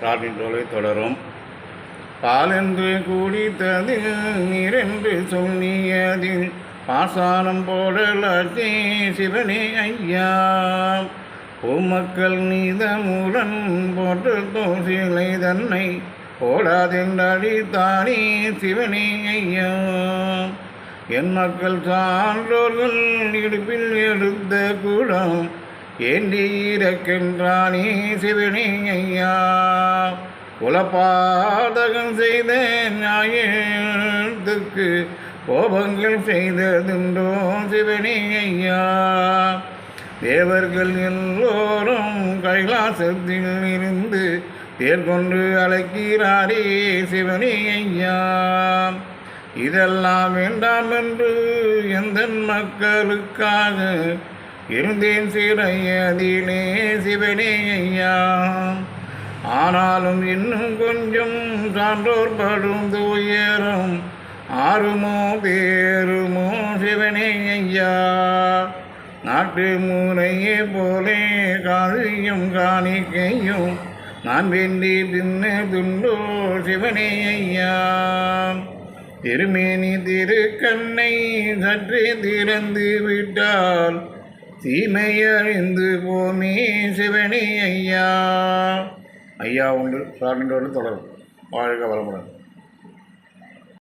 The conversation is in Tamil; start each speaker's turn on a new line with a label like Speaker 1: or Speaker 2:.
Speaker 1: ராட்டின் தோலை தொடரும். பாலென்று குடித்தது நீரென்று சொல்லியதில் பாசானம் போடலாச்சே சிவனே ஐயா. பூமக்கள் நீதமுடன் போட்டு தோசிலை தன்னை போடாதென்றடித்தானே சிவனே ஐயா. என் மக்கள் சான்றோர்கள் இடுப்பில் எடுத்த கூடம் ஏந்தி இருக்கின்றானே சிவனே ஐயா. குலபாதகம் செய்த நியாயத்துக்கு கோபங்கள் செய்ததுண்டோ சிவனே ஐயா. தேவர்கள் எல்லோரும் கைலாசத்தில் இருந்து தேர்கொண்டு அழைக்கிறாரே சிவனே ஐயா. இதெல்லாம் வேண்டாம் என்று எந்த மக்களுக்காக இருந்தேன் சிறையதிலே சிவனே ஐயா. ஆனாலும் இன்னும் கொஞ்சம் சான்றோர் படும் துயரம் ஆறுமோ பேருமோ சிவனே ஐயா. நாட்டு முறையே போலே காதியும் காணிக்கையும் நான் வேண்டி தின்னதுண்டோ சிவனே ஐயா. திருமேனி திருக்கண்ணை சற்றே திறந்து விட்டால் தீமையறிந்து போமே சிவனே ஐயா. ஐயா உண்டு சார்ந்தோடு தொடரும். வாழ்க வளமுடன்.